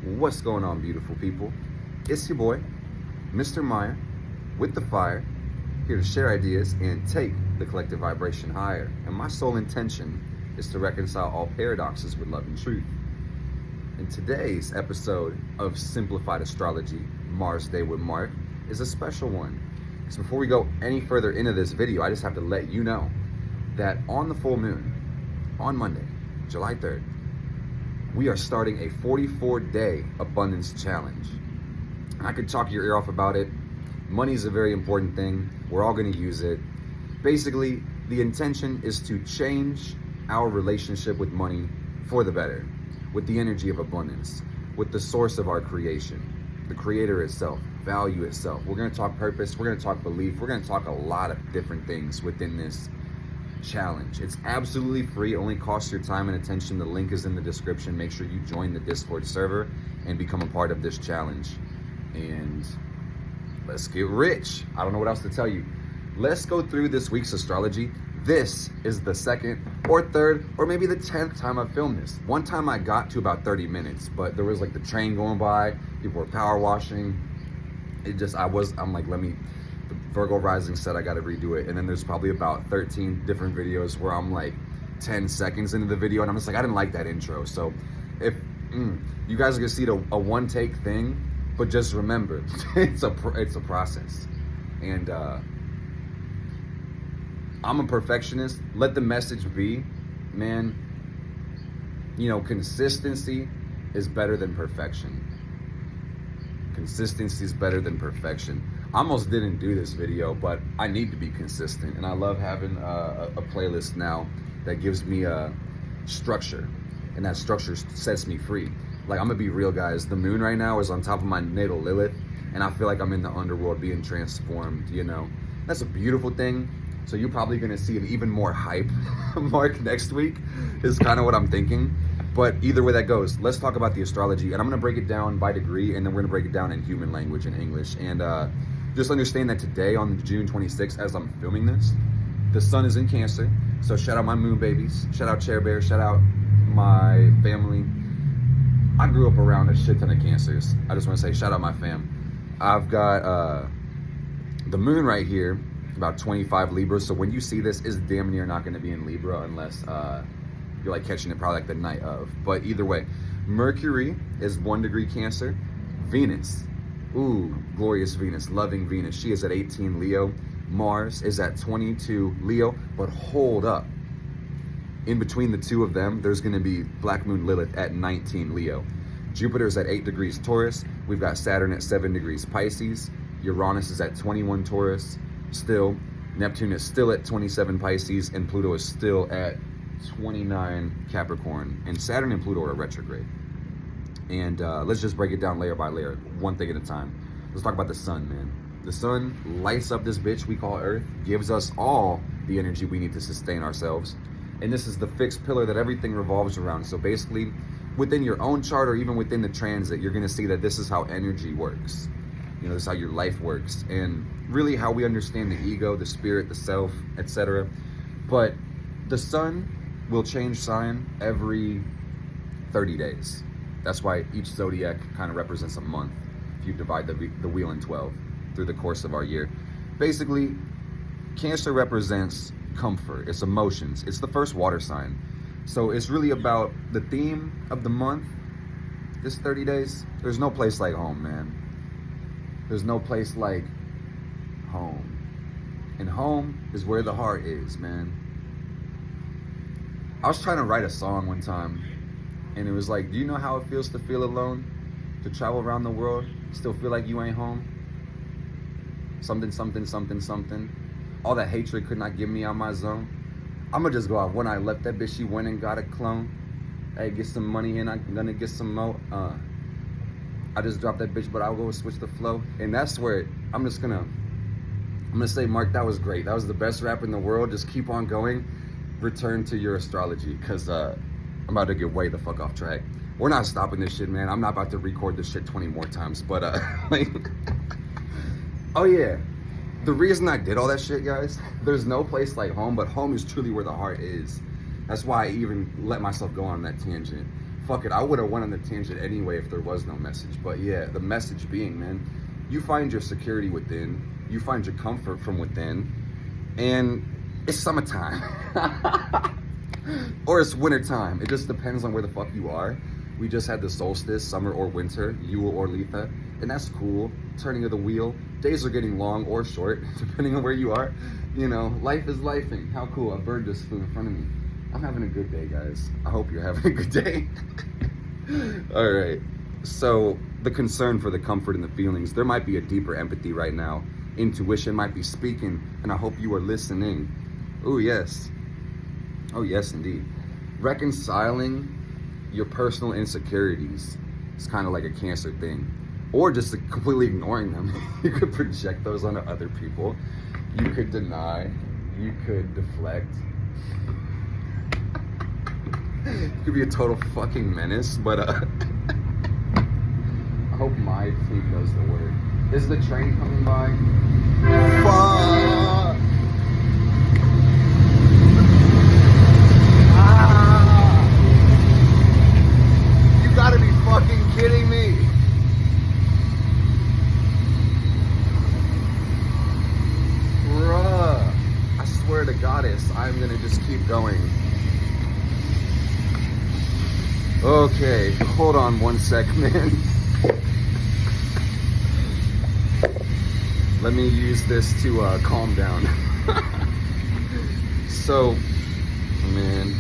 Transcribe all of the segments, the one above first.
What's going on, beautiful people? It's your boy, Mr. Meyer, with the fire, here to share ideas and take the collective vibration higher. And my sole intention is to reconcile all paradoxes with love and truth. In today's episode of Simplified Astrology, Mars Day with Mark, is a special one. So before we go any further into this video, I just have to let you know that on the full moon, on Monday, July 3rd, we are starting a 44-day abundance challenge. I could talk your ear off about it. Money is a very important thing. We're all going to use it. Basically, the intention is to change our relationship with money for the better, with the energy of abundance, with the source of our creation, the creator itself, value itself. We're going to talk purpose. We're going to talk belief. We're going to talk a lot of different things within this challenge. It's absolutely free. It only costs your time and attention. The link is in the description. Make sure you join the Discord server and become a part of this challenge. And let's get rich. I don't know what else to tell you. Let's go through this week's astrology. This is the second or third or maybe the 10th time I've filmed this. One time I got to about 30 minutes, but there was like the train going by, people were power washing. I'm like, the Virgo rising said I got to redo it. And then there's probably about 13 different videos where I'm like 10 seconds into the video and I'm just like, I didn't like that intro. So if you guys are gonna see a one take thing, but just remember, it's a process. And I'm a perfectionist. Let the message be, man, consistency is better than perfection. Consistency is better than perfection. I almost didn't do this video, but I need to be consistent. And I love having a playlist now that gives me a structure. And that structure sets me free. Like, I'm gonna be real, guys. The moon right now is on top of my natal Lilith. And I feel like I'm in the underworld being transformed, That's a beautiful thing. So you're probably gonna see an even more hype mark next week, is kind of what I'm thinking. But either way that goes, let's talk about the astrology. And I'm gonna break it down by degree, and then we're gonna break it down in human language and English. And just understand that today, on June 26th, as I'm filming this, the sun is in Cancer. So shout out my moon babies, shout out Chair Bear, shout out my family. I grew up around a shit ton of Cancers. I just wanna say shout out my fam. I've got the moon right here, about 25 Libras. So when you see this, it's damn near not gonna be in Libra unless you're like catching it probably like the night of. But either way, Mercury is 1 degree Cancer. Venus, ooh, glorious Venus, loving Venus. She is at 18 Leo. Mars is at 22 Leo. But hold up. In between the two of them, there's gonna be Black Moon Lilith at 19 Leo. Jupiter's at 8 degrees Taurus. We've got Saturn at 7 degrees Pisces. Uranus is at 21 Taurus. Still, Neptune is still at 27 Pisces, and Pluto is still at 29 Capricorn. And Saturn and Pluto are retrograde. And let's just break it down layer by layer, one thing at a time. Let's talk about the sun, man. The sun lights up this bitch we call Earth, gives us all the energy we need to sustain ourselves. And this is the fixed pillar that everything revolves around. So basically, within your own chart or even within the transit, you're gonna see that this is how energy works. This is how your life works, and really how we understand the ego, the spirit, the self, etc. But the sun will change sign every 30 days. That's why each zodiac kind of represents a month, if you divide the wheel in 12 through the course of our year. Basically, Cancer represents comfort, it's emotions, it's the first water sign. So it's really about the theme of the month, this 30 days. There's no place like home, man. There's no place like home. And home is where the heart is, man. I was trying to write a song one time, and it was like, do you know how it feels to feel alone? To travel around the world, still feel like you ain't home? Something, something, something, something. All that hatred could not get me out my zone. I'ma just go out. When I left that bitch, she went and got a clone. Hey, get some money in, I'm gonna get some more. I just dropped that bitch, but I'll go switch the flow. And that's where I'm gonna say, Mark, that was great. That was the best rap in the world. Just keep on going. Return to your astrology, because I'm about to get way the fuck off track. We're not stopping this shit, man. I'm not about to record this shit 20 more times, but oh yeah. The reason I did all that shit, guys, there's no place like home, but home is truly where the heart is. That's why I even let myself go on that tangent. fuck it, I would have went on the tangent anyway if there was no message. But yeah, the message being, man, you find your security within, you find your comfort from within, and it's summertime. Or it's wintertime. It just depends on where the fuck you are. We just had the solstice, summer or winter, Yule or Letha, and that's cool. Turning of the wheel. Days are getting long or short, depending on where you are. You know, life is lifing. How cool. A bird just flew in front of me. I'm having a good day, guys. I hope you're having a good day. All right. So the concern for the comfort and the feelings, there might be a deeper empathy right now. Intuition might be speaking, and I hope you are listening. Oh, yes. Oh, yes, indeed. Reconciling your personal insecurities is kind of like a Cancer thing. Or just completely ignoring them. You could project those onto other people. You could deny. You could deflect. You could be a total fucking menace, but I hope my tweet does the work. Is the train coming by? Fuck! Ah! You gotta be fucking kidding me! Bruh, I swear to Goddess, I'm gonna just keep going. Okay, hold on one sec, man. Let me use this to calm down. So, man.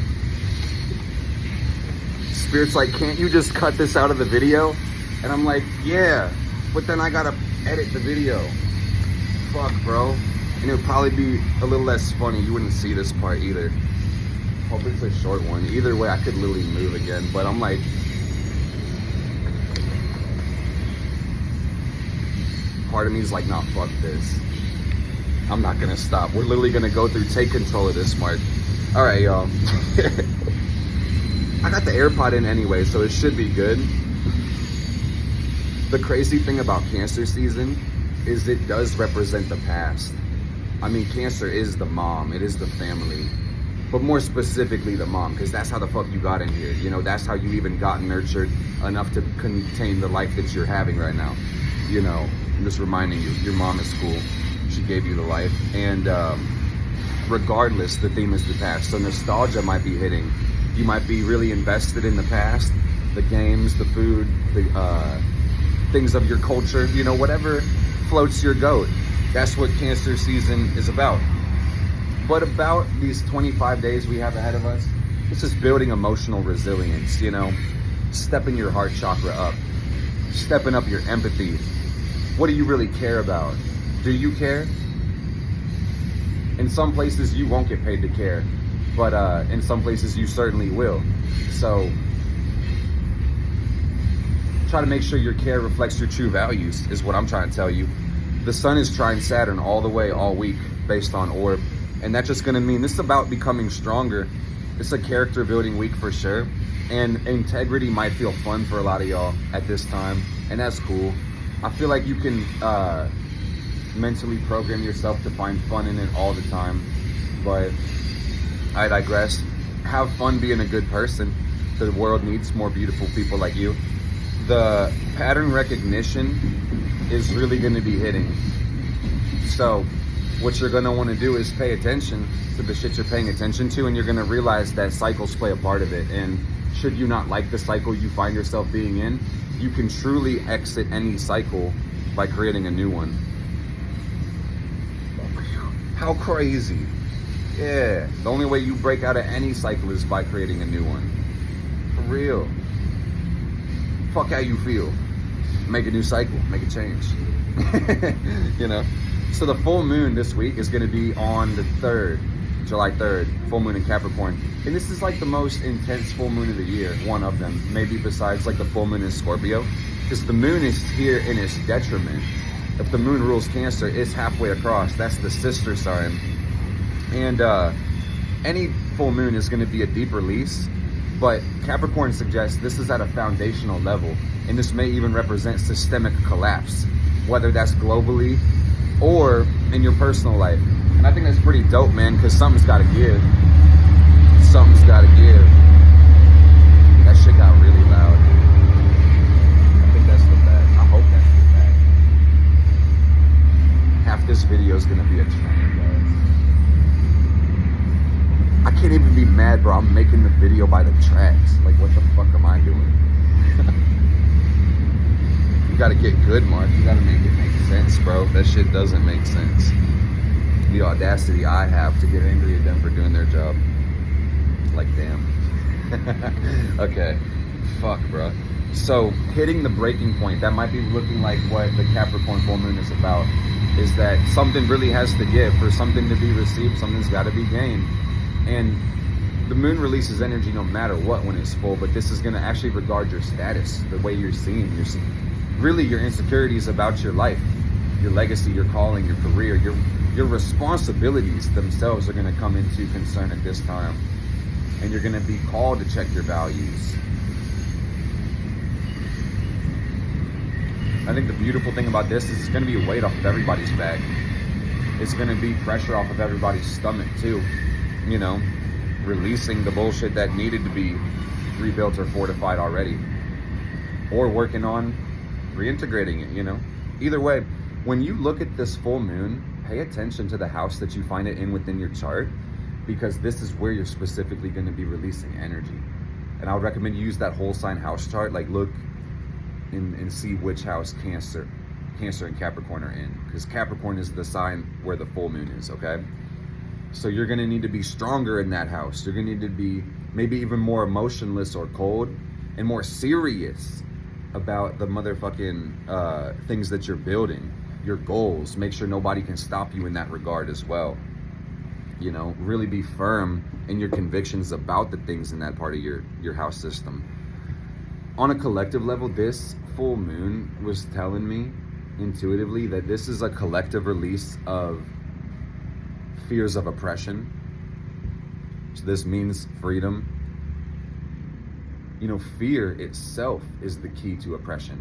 Spirit's like, can't you just cut this out of the video? And I'm like, yeah, but then I gotta edit the video. Fuck, bro. And it would probably be a little less funny. You wouldn't see this part either. Hope it's a short one. Either way, I could literally move again. But I'm like, part of me is like, nah, fuck this. I'm not gonna stop. We're literally gonna go through, take control of this, Mark. All right, y'all. I got the AirPod in anyway, so it should be good. The crazy thing about Cancer season is it does represent the past. I mean, Cancer is the mom, it is the family, but more specifically the mom, because that's how the fuck you got in here. You know, that's how you even got nurtured enough to contain the life that you're having right now. You know, I'm just reminding you, your mom is cool. She gave you the life. And regardless, the theme is the past. So nostalgia might be hitting. You might be really invested in the past, the games, the food, the things of your culture, you know, whatever floats your goat. That's what Cancer season is about. But about these 25 days we have ahead of us, it's just building emotional resilience, you know, stepping your heart chakra up, stepping up your empathy. What do you really care about? Do you care? In some places you won't get paid to care, but in some places you certainly will. So try to make sure your care reflects your true values is what I'm trying to tell you. The sun is trine Saturn all the way, all week, based on orb. And that's just gonna mean this is about becoming stronger. It's a character building week for sure. And integrity might feel fun for a lot of y'all at this time, and that's cool. I feel like you can mentally program yourself to find fun in it all the time, but I digress. Have fun being a good person. The world needs more beautiful people like you. The pattern recognition is really going to be hitting. So what you're going to want to do is pay attention to the shit you're paying attention to, and you're going to realize that cycles play a part of it. And should you not like the cycle you find yourself being in, you can truly exit any cycle by creating a new one. How crazy. Yeah, the only way you break out of any cycle is by creating a new one. For real. Fuck how you feel. Make a new cycle, make a change. You know? So the full moon this week is going to be on the 3rd, July 3rd, full moon in Capricorn. And this is like the most intense full moon of the year, one of them, maybe besides like the full moon in Scorpio. Because the moon is here in its detriment. If the moon rules Cancer, it's halfway across. That's the sister sign. And any full moon is going to be a deep release. But Capricorn suggests this is at a foundational level. And this may even represent systemic collapse, whether that's globally or in your personal life. And I think that's pretty dope, man, because something's got to give. Something's got to give. That shit got really bro, I'm making the video by the tracks. Like, what the fuck am I doing? You gotta get good, Mark. You gotta make it make sense, bro. That shit doesn't make sense. The audacity I have to get angry at them for doing their job. Like, damn. Okay. Fuck, bro. So, hitting the breaking point, that might be looking like what the Capricorn full moon is about, is that something really has to give. For something to be received, something's got to be gained. And the moon releases energy no matter what when it's full, but this is going to actually regard your status, the way you're seeing. Really, your insecurities about your life, your legacy, your calling, your career, your responsibilities themselves are going to come into concern at this time. And you're going to be called to check your values. I think the beautiful thing about this is it's going to be a weight off of everybody's back. It's going to be pressure off of everybody's stomach too. You know, releasing the bullshit that needed to be rebuilt or fortified already. Or working on reintegrating it, you know. Either way, when you look at this full moon, pay attention to the house that you find it in within your chart, because this is where you're specifically going to be releasing energy. And I would recommend you use that whole sign house chart, like look and see which house Cancer and Capricorn are in, because Capricorn is the sign where the full moon is, okay? So you're going to need to be stronger in that house. You're going to need to be maybe even more emotionless or cold and more serious about the motherfucking things that you're building, your goals. Make sure nobody can stop you in that regard as well. You know, really be firm in your convictions about the things in that part of your house system. On a collective level, this full moon was telling me intuitively that this is a collective release of fears of oppression. So this means freedom. You know, fear itself is the key to oppression.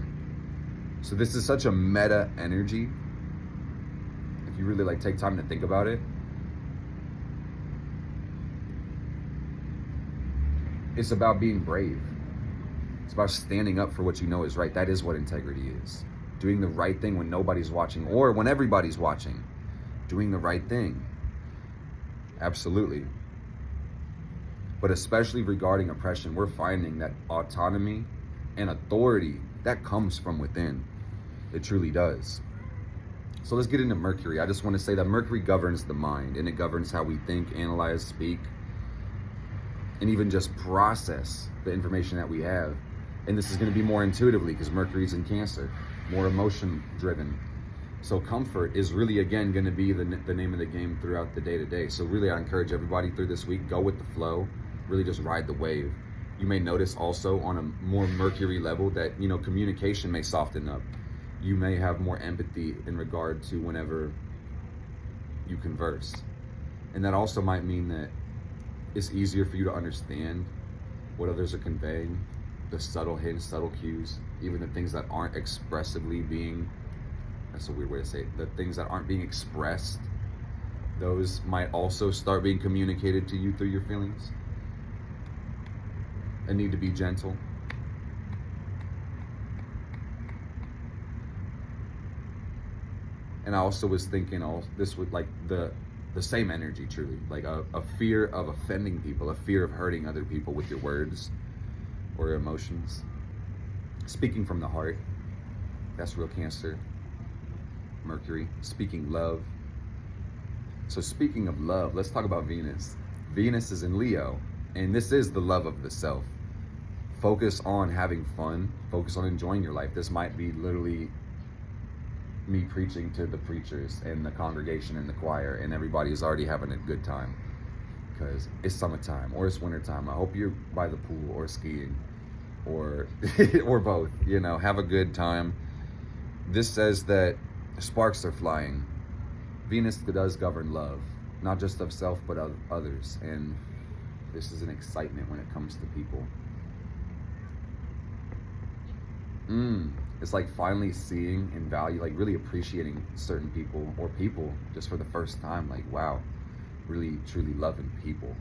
So this is such a meta energy. If you really like take time to think about it, it's about being brave. It's about standing up for what you know is right. That is what integrity is. Doing the right thing when nobody's watching, or when everybody's watching. Doing the right thing. Absolutely. But especially regarding oppression, we're finding that autonomy and authority, that comes from within. It truly does. So let's get into Mercury. I just want to say that Mercury governs the mind, and it governs how we think, analyze, speak, and even just process the information that we have. And this is going to be more intuitively because Mercury's in Cancer, more emotion driven. So comfort is really, again, going to be the name of the game throughout the day-to-day. So really, I encourage everybody through this week, go with the flow, really just ride the wave. You may notice also on a more Mercury level that, you know, communication may soften up. You may have more empathy in regard to whenever you converse. And that also might mean that it's easier for you to understand what others are conveying, the subtle hints, subtle cues, even the things that aren't expressively being, that's a weird way to say it, the things that aren't being expressed, those might also start being communicated to you through your feelings. A need to be gentle. And I also was thinking this would like the same energy, truly, like a fear of offending people, a fear of hurting other people with your words or emotions. Speaking from the heart, that's real Cancer. Mercury, speaking love. So speaking of love, let's talk about Venus. Venus is in Leo, and this is the love of the self. Focus on having fun, focus on enjoying your life. This might be literally me preaching to the preachers and the congregation and the choir, and everybody is already having a good time because it's summertime or it's wintertime. I hope you're by the pool or skiing or or both, you know, have a good time. This says that sparks are flying. Venus does govern love, not just of self but of others, and this is an excitement when it comes to people. It's like finally seeing and value, like really appreciating certain people or people just for the first time. Like, wow, really truly loving people.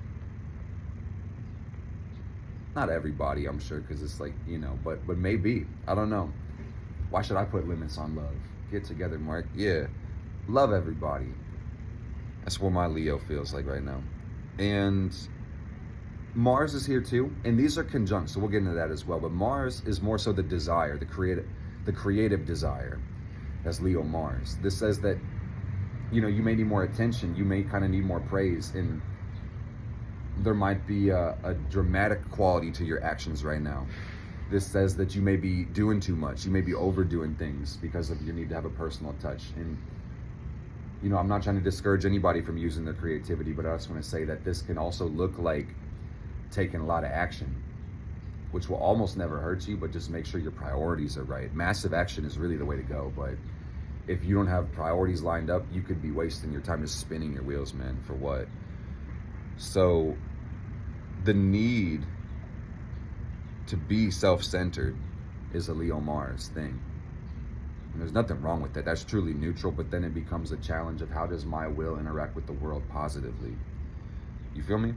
Not everybody, I'm sure, because it's like, you know, but maybe, I don't know. Why should I put limits on love? Get together, Mark. Yeah, love everybody. That's what my Leo feels like right now. And Mars is here too, and these are conjunct, so we'll get into that as well. But Mars is more so the desire, the creative desire. That's Leo Mars. This says that, you know, you may need more attention, you may kind of need more praise, and there might be a dramatic quality to your actions right now. This says that you may be doing too much, you may be overdoing things because of your need to have a personal touch. And you know, I'm not trying to discourage anybody from using their creativity, but I just want to say that this can also look like taking a lot of action, which will almost never hurt you, but just make sure your priorities are right. Massive action is really the way to go, but if you don't have priorities lined up, you could be wasting your time just spinning your wheels, man, for what? So the need to be self-centered is a Leo Mars thing. And there's nothing wrong with that. That's truly neutral, but then it becomes a challenge of how does my will interact with the world positively? You feel me?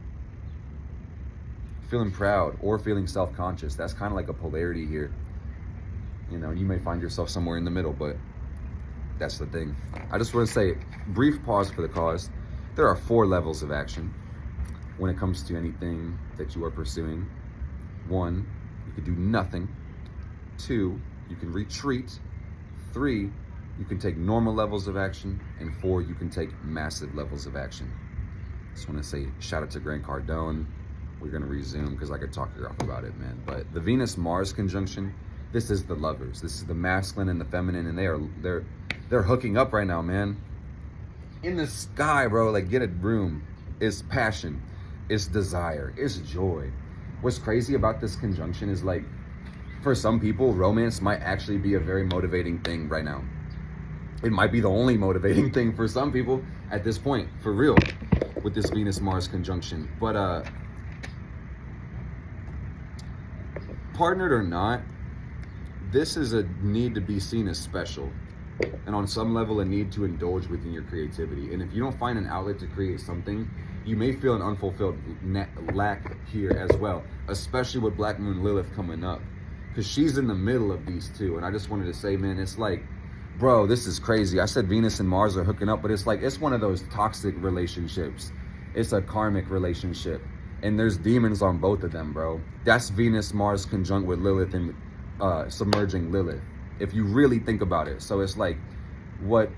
Feeling proud or feeling self-conscious, that's kind of like a polarity here. You know, you may find yourself somewhere in the middle, but that's the thing. I just want to say, brief pause for the cause. There are 4 levels of action when it comes to anything that you are pursuing. 1, you can do nothing. 2, you can retreat. 3, you can take normal levels of action. And 4, you can take massive levels of action. Just want to say shout out to Grant Cardone. We're going to resume because I could talk your off about it, man. But the Venus-Mars conjunction, this is the lovers. This is the masculine and the feminine, and they're hooking up right now, man. In the sky, bro. Like, get a room. It's passion. It's desire. It's joy. What's crazy about this conjunction is, like, for some people, romance might actually be a very motivating thing right now. It might be the only motivating thing for some people at this point, for real, with this Venus-Mars conjunction. But partnered or not, this is a need to be seen as special, and on some level a need to indulge within your creativity. And if you don't find an outlet to create something, you may feel an unfulfilled lack here as well, especially with Black Moon Lilith coming up, because she's in the middle of these two. And I just wanted to say, man, it's like, bro, this is crazy. I said Venus and Mars are hooking up, but it's like, it's one of those toxic relationships. It's a karmic relationship, and there's demons on both of them, bro. That's Venus Mars conjunct with Lilith and submerging Lilith, if you really think about it. So it's like, what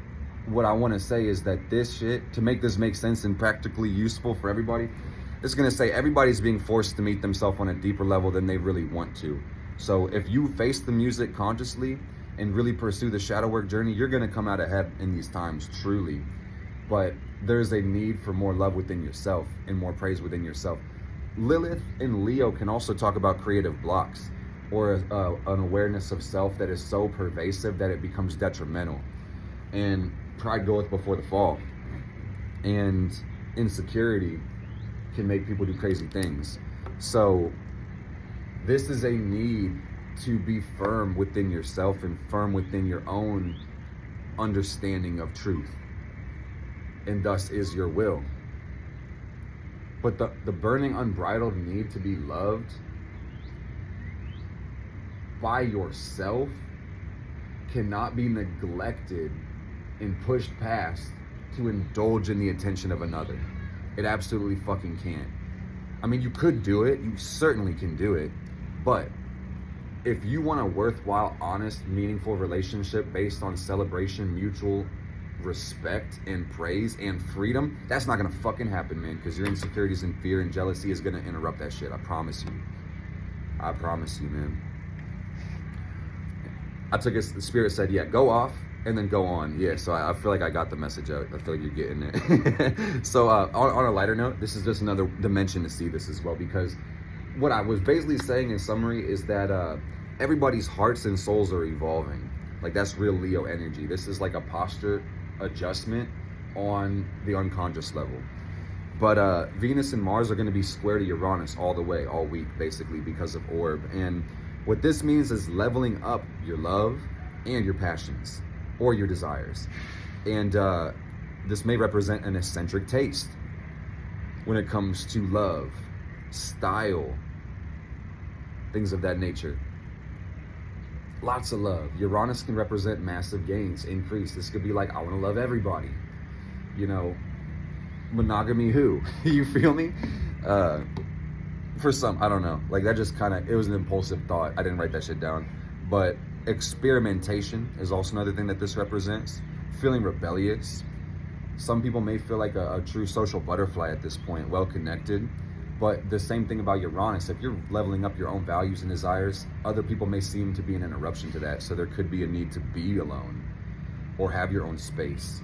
I want to say is that this shit, to make this make sense and practically useful for everybody, it's going to say everybody's being forced to meet themselves on a deeper level than they really want to. So if you face the music consciously and really pursue the shadow work journey, you're going to come out ahead in these times, truly. But there's a need for more love within yourself and more praise within yourself. Lilith and Leo can also talk about creative blocks, or an awareness of self that is so pervasive that it becomes detrimental. And pride goeth before the fall. And insecurity can make people do crazy things. So this is a need to be firm within yourself and firm within your own understanding of truth. And thus is your will. But the burning unbridled need to be loved by yourself cannot be neglected and pushed past to indulge in the attention of another. It absolutely fucking can't. I mean, you could do it, you certainly can do it, but if you want a worthwhile, honest, meaningful relationship based on celebration, mutual respect and praise and freedom, that's not gonna fucking happen, man, because your insecurities and fear and jealousy is gonna interrupt that shit. I promise you. I promise you, man. I took it, the spirit said, yeah, go off and then go on. Yeah, so I feel like I got the message out. I feel like you're getting it. So on a lighter note, this is just another dimension to see this as well, because what I was basically saying in summary is that everybody's hearts and souls are evolving. Like, that's real Leo energy. This is like a posture adjustment on the unconscious level. But Venus and Mars are going to be square to Uranus all the way, all week, basically, because of orb. And what this means is leveling up your love and your passions or your desires. And this may represent an eccentric taste when it comes to love, style, things of that nature. Lots of love. Uranus can represent massive gains, increase. This could be like, I want to love everybody. You know, monogamy who? You feel me? For some, I don't know. Like that just kind of, it was an impulsive thought. I didn't write that shit down. But experimentation is also another thing that this represents. Feeling rebellious. Some people may feel like a true social butterfly at this point, well connected. But the same thing about Uranus. If you're leveling up your own values and desires, other people may seem to be an interruption to that. So there could be a need to be alone or have your own space.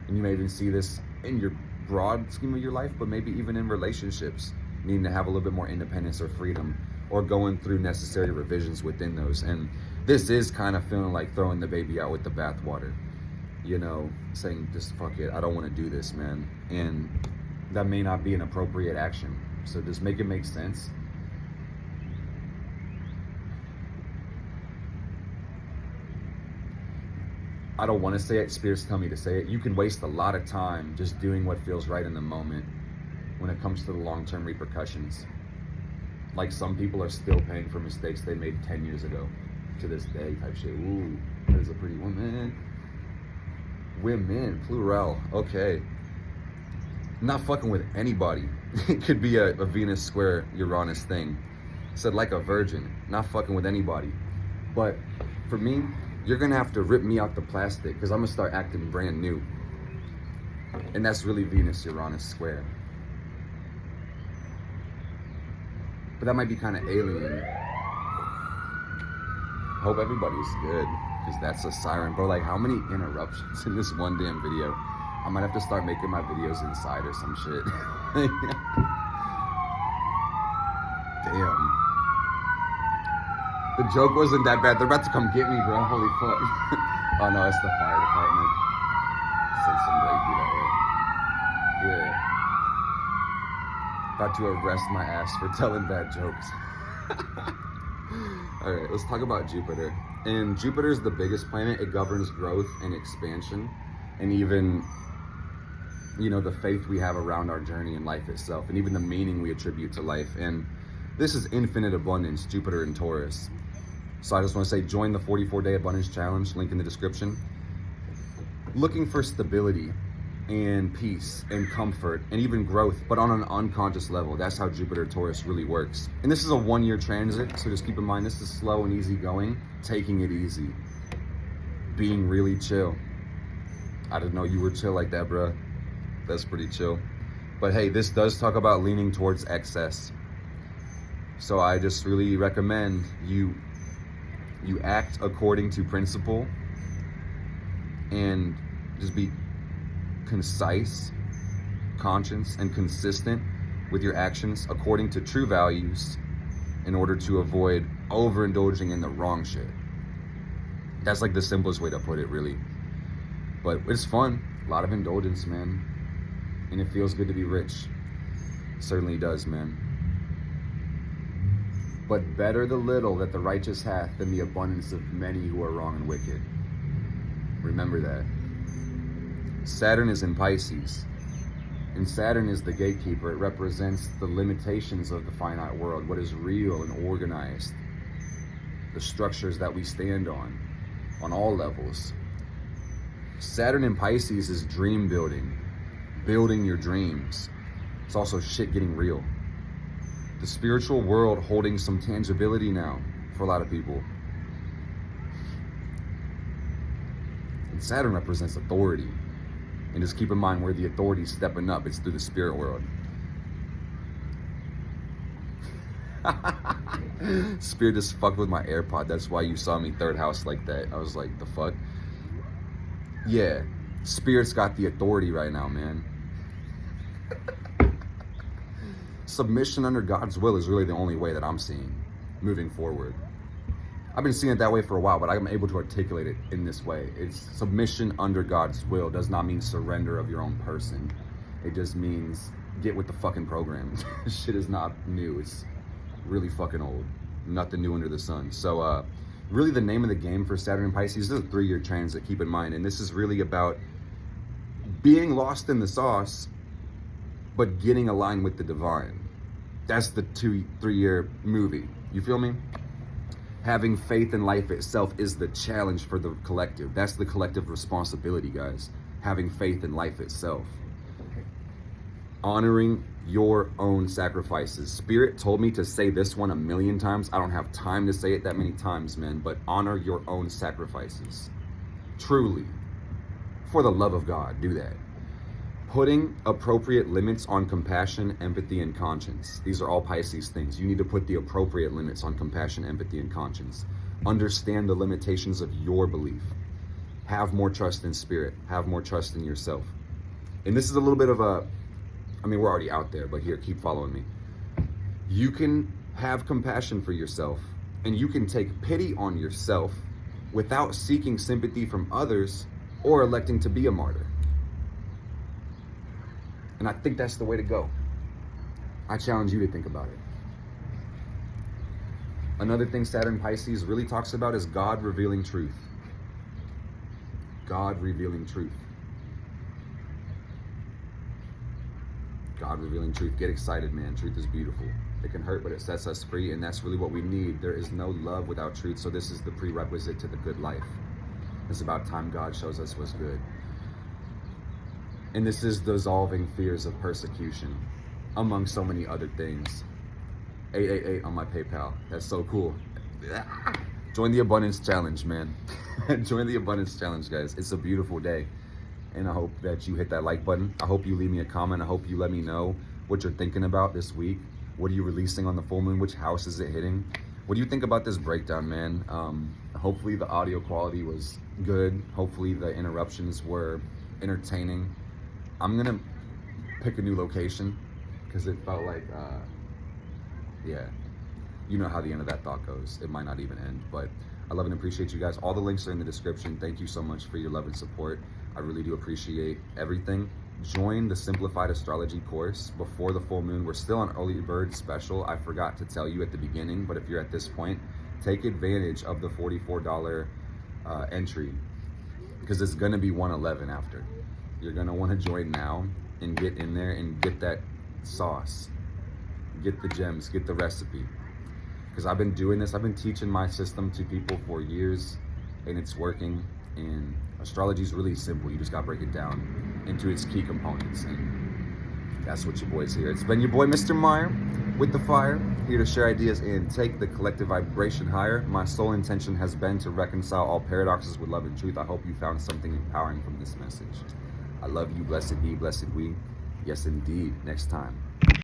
And you may even see this in your broad scheme of your life, but maybe even in relationships, needing to have a little bit more independence or freedom, or going through necessary revisions within those. And this is kind of feeling like throwing the baby out with the bathwater, you know, saying just fuck it, I don't want to do this, man. And that may not be an appropriate action. So just make it make sense. I don't want to say it, spirits tell me to say it. You can waste a lot of time just doing what feels right in the moment when it comes to the long-term repercussions. Like some people are still paying for mistakes they made 10 years ago to this day type shit. Ooh, there's a pretty woman. Women, plural, okay. Not fucking with anybody. It could be a Venus square Uranus thing. Said like a virgin, not fucking with anybody. But for me, you're gonna have to rip me out the plastic because I'm gonna start acting brand new. And that's really Venus Uranus square. But that might be kind of alien. Hope everybody's good, because that's a siren, bro. Like, how many interruptions in this one damn video? I might have to start making my videos inside or some shit. Damn. The joke wasn't that bad. They're about to come get me, bro. Holy fuck. Oh no, it's the fire department. Send some lady that way. Yeah. About to arrest my ass for telling bad jokes. Alright, let's talk about Jupiter. And Jupiter is the biggest planet. It governs growth and expansion, and even, you know, the faith we have around our journey in life itself, and even the meaning we attribute to life. And this is infinite abundance, Jupiter and Taurus. So I just want to say, join the 44-day abundance challenge, link in the description. Looking for stability and peace and comfort and even growth, but on an unconscious level. That's how Jupiter Taurus really works. And this is a 1-year transit, so just keep in mind, this is slow and easy going, taking it easy, being really chill. I didn't know you were chill like that, bruh. That's pretty chill. But hey, this does talk about leaning towards excess. So I just really recommend you act according to principle and just be concise, conscious, and consistent with your actions according to true values in order to avoid overindulging in the wrong shit. That's like the simplest way to put it, really. But it's fun. A lot of indulgence, man. And it feels good to be rich. It certainly does, man. But better the little that the righteous hath than the abundance of many who are wrong and wicked. Remember that. Saturn is in Pisces. And Saturn is the gatekeeper. It represents the limitations of the finite world, what is real and organized, the structures that we stand on all levels. Saturn in Pisces is dream building, building your dreams. It's also shit getting real. The spiritual world holding some tangibility now for a lot of people. And Saturn represents authority. And just keep in mind where the authority's stepping up, it's through the spirit world. Spirit just fucked with my AirPod. That's why you saw me third house like that. I was like, the fuck? Yeah, Spirit's got the authority right now, man. Submission under God's will is really the only way that I'm seeing moving forward. I've been seeing it that way for a while, but I'm able to articulate it in this way. It's submission under God's will does not mean surrender of your own person. It just means get with the fucking program. Shit is not new. It's really fucking old. Nothing new under the sun. So really the name of the game for Saturn and Pisces, this is a 3-year transit, keep in mind. And this is really about being lost in the sauce, but getting aligned with the divine. That's the 3-year movie. You feel me? Having faith in life itself is the challenge for the collective. That's the collective responsibility, guys. Having faith in life itself. Honoring your own sacrifices. Spirit told me to say this one a million times. I don't have time to say it that many times, man, but honor your own sacrifices. Truly. For the love of God, do that. Putting appropriate limits on compassion, empathy, and conscience. These are all Pisces things. You need to put the appropriate limits on compassion, empathy, and conscience. Understand the limitations of your belief. Have more trust in spirit. Have more trust in yourself. And this is a little bit of a, I mean, we're already out there, but here, keep following me. You can have compassion for yourself, and you can take pity on yourself without seeking sympathy from others or electing to be a martyr. And I think that's the way to go. I challenge you to think about it. Another thing Saturn Pisces really talks about is God revealing truth. God revealing truth. God revealing truth. Get excited, man. Truth is beautiful. It can hurt, but it sets us free, and that's really what we need. There is no love without truth, so this is the prerequisite to the good life. It's about time God shows us what's good. And this is dissolving fears of persecution, among so many other things. 888 on my PayPal. That's so cool. Join the Abundance Challenge, man. Join the Abundance Challenge, guys. It's a beautiful day. And I hope that you hit that like button. I hope you leave me a comment. I hope you let me know what you're thinking about this week. What are you releasing on the full moon? Which house is it hitting? What do you think about this breakdown, man? Hopefully the audio quality was good. Hopefully the interruptions were entertaining. I'm gonna pick a new location because it felt like, yeah, you know how the end of that thought goes. It might not even end, but I love and appreciate you guys. All the links are in the description. Thank you so much for your love and support. I really do appreciate everything. Join the Simplified Astrology course before the full moon. We're still on early bird special. I forgot to tell you at the beginning, but if you're at this point, take advantage of the $44 entry because it's gonna be $111 after. You're gonna wanna join now and get in there and get that sauce. Get the gems, get the recipe. Because I've been doing this, I've been teaching my system to people for years and it's working. And astrology is really simple. You just gotta break it down into its key components. And that's what your boy's here. It's been your boy, Mr. Meyer, with the fire, here to share ideas and take the collective vibration higher. My sole intention has been to reconcile all paradoxes with love and truth. I hope you found something empowering from this message. I love you. Blessed be, blessed we. Yes, indeed. Next time.